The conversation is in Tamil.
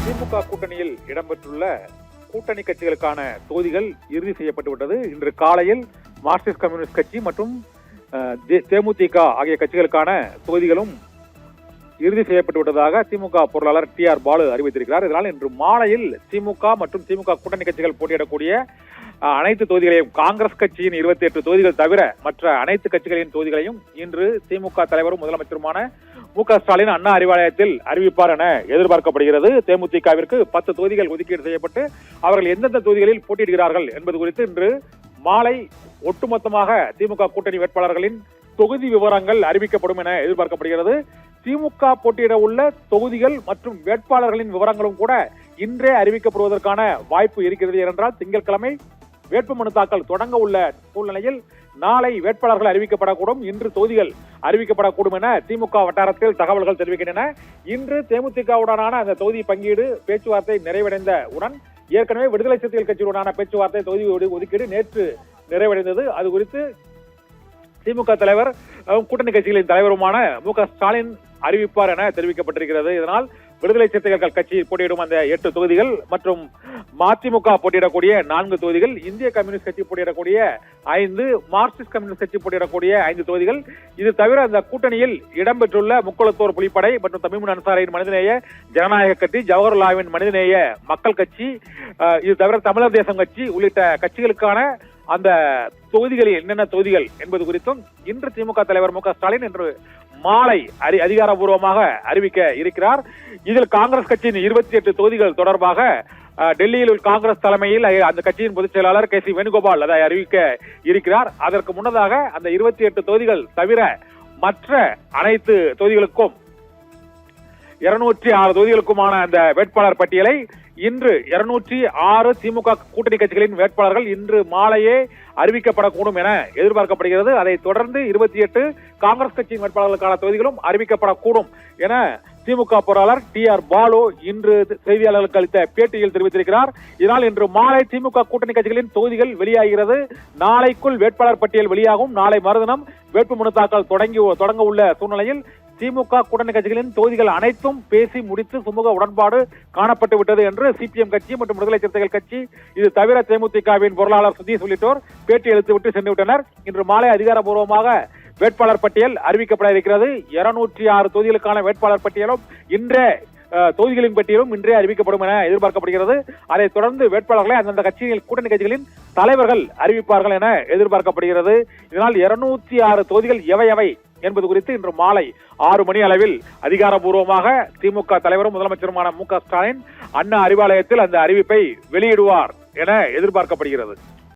திமுக கூட்டணியில் இடம்பெற்றுள்ள கூட்டணி கட்சிகளுக்கான தொகுதிகள் இறுதி செய்யப்பட்டுவிட்டது. இன்று காலையில் மார்க்சிஸ்ட் கம்யூனிஸ்ட் கட்சி மற்றும் தேமுதிக ஆகிய கட்சிகளுக்கான தொகுதிகளும் இறுதி செய்யப்பட்டுவிட்டதாக திமுக பொருளாளர் TR பாலு அறிவித்திருக்கிறார். இதனால் இன்று மாலையில் திமுக மற்றும் திமுக கூட்டணி கட்சிகள் போட்டியிடக்கூடிய அனைத்து தொகுதிகளையும், காங்கிரஸ் கட்சியின் 28 தொகுதிகள் தவிர மற்ற அனைத்து கட்சிகளின் தொகுதிகளையும் இன்று திமுக தலைவரும் முதலமைச்சருமான மு.க. ஸ்டாலின் அண்ணா அறிவாலயத்தில் அறிவிப்பார் என எதிர்பார்க்கப்படுகிறது. தேமுதிகவிற்கு 10 தொகுதிகள் ஒதுக்கீடு செய்யப்பட்டு அவர்கள் எந்தெந்த தொகுதிகளில் போட்டியிடுகிறார்கள் என்பது குறித்து இன்று மாலை ஒட்டுமொத்தமாக திமுக கூட்டணி வேட்பாளர்களின் தொகுதி விவரங்கள் அறிவிக்கப்படும் என எதிர்பார்க்கப்படுகிறது. திமுக போட்டியிட உள்ள தொகுதிகள் மற்றும் வேட்பாளர்களின் விவரங்களும் கூட இன்றே அறிவிக்கப்படுவதற்கான வாய்ப்பு இருக்கிறது. ஏனென்றால் திங்கட்கிழமை வேட்புமனு தாக்கல் தொடங்க உள்ள சூழ்நிலையில் நாளை வேட்பாளர்கள் அறிவிக்கப்படக்கூடும், இன்று தொகுதிகள் அறிவிக்கப்படக்கூடும் என திமுக வட்டாரத்தில் தகவல்கள் தெரிவிக்கின்றன. இன்று தேமுதிகவுடனான அந்த தொகுதி பங்கீடு பேச்சுவார்த்தை நிறைவடைந்த உடன் ஏற்கனவே விடுதலை சிறுத்தைகள் கட்சியுடனான பேச்சுவார்த்தை தொகுதி ஒதுக்கீடு நேற்று நிறைவடைந்தது. அது குறித்து திமுக தலைவர் கூட்டணி கட்சிகளின் தலைவருமான மு.க. ஸ்டாலின் அறிவிப்பார் என தெரிவிக்கப்பட்டிருக்கிறது. இதனால் விடுதலை சிறுத்தைகள் கட்சி போட்டியிடும் அந்த 8 தொகுதிகள் மற்றும் மதிமுக போட்டியிடக்கூடிய 4 தொகுதிகள், இந்திய கம்யூனிஸ்ட் கட்சி போட்டியிடக்கூடிய 5, மார்க்சிஸ்ட் கம்யூனிஸ்ட் கட்சி போட்டியிடக்கூடிய 5 தொகுதிகள், இது தவிர அந்த கூட்டணியில் இடம்பெற்றுள்ள முக்குளத்தோர் புலிப்படை மற்றும் தமிழ் அன்சாரியின் மனிதநேய ஜனநாயக கட்சி, ஜவஹர்லாலின் மனிதநேய மக்கள் கட்சி, இது தவிர தமிழர் தேசம் கட்சி உள்ளிட்ட கட்சிகளுக்கான அந்த தொகுதிகளில் என்னென்ன தொகுதிகள் என்பது குறித்தும் இன்று திமுக தலைவர் மு.க. ஸ்டாலின் இன்று மாலை அதிகாரப்பூர்வமாக அறிவிக்க இருக்கிறார். இதில் காங்கிரஸ் கட்சியின் 28 தொகுதிகள் தொடர்பாக டெல்லியில் காங்கிரஸ் தலைமையில் அந்த கட்சியின் பொதுச் செயலாளர் KC வேணுகோபால் அதை அறிவிக்க இருக்கிறார். அதற்கு முன்னதாக அந்த 28 தொகுதிகள் தவிர மற்ற அனைத்து தொகுதிகளுக்கும் 206 தொகுதிகளுக்குமான அந்த வேட்பாளர் பட்டியலை இன்று 206 திமுக கூட்டணி கட்சிகளின் வேட்பாளர்கள் இன்று மாலையே அறிவிக்கப்படக்கூடும் என எதிர்பார்க்கப்படுகிறது. அதைத் தொடர்ந்து 28 காங்கிரஸ் கட்சியின் வேட்பாளர்களுக்கான தொகுதிகளும் அறிவிக்கப்படக்கூடும் என திமுக பொருளாளர் TR பாலு இன்று செய்தியாளர்களுக்கு அளித்த பேட்டியில் தெரிவித்திருக்கிறார். இதனால் இன்று மாலை திமுக கூட்டணி கட்சிகளின் தொகுதிகள் வெளியாகிறது. நாளைக்குள் வேட்பாளர் பட்டியல் வெளியாகும். நாளை மறுதினம் வேட்புமனு தாக்கல் தொடங்க உள்ள சூழ்நிலையில் திமுக கூட்டணி கட்சிகளின் தொகுதிகள் அனைத்தும் பேசி முடித்து சுமூக உடன்பாடு காணப்பட்டு விட்டது என்று CPM கட்சி மற்றும் விடுதலை சிறுத்தைகள் கட்சி, இது தவிர தேமுதிகவின் பொருளாளர் சுதீஷ் உள்ளிட்டோர் பேட்டி அளித்துவிட்டு சென்று விட்டனர். இன்று மாலை அதிகாரப்பூர்வமாக வேட்பாளர் பட்டியல் அறிவிக்கப்பட இருக்கிறது. 206 தொகுதிகளுக்கான வேட்பாளர் பட்டியலும் இன்றே தொகுதிகளின் பட்டியலும் இன்றே அறிவிக்கப்படும் என எதிர்பார்க்கப்படுகிறது. அதைத் தொடர்ந்து வேட்பாளர்களை அந்தந்த கட்சிகள் கூட்டணி கட்சிகளின் தலைவர்கள் அறிவிப்பார்கள் என எதிர்பார்க்கப்படுகிறது. இதனால் 206 தொகுதிகள் எவை என்பது குறித்து இன்று மாலை 6 மணி அளவில் அதிகாரப்பூர்வமாக திமுக தலைவரும் முதலமைச்சருமான மு.க. ஸ்டாலின் அண்ணா அறிவாலயத்தில் அந்த அறிவிப்பை வெளியிடுவார் என எதிர்பார்க்கப்படுகிறது.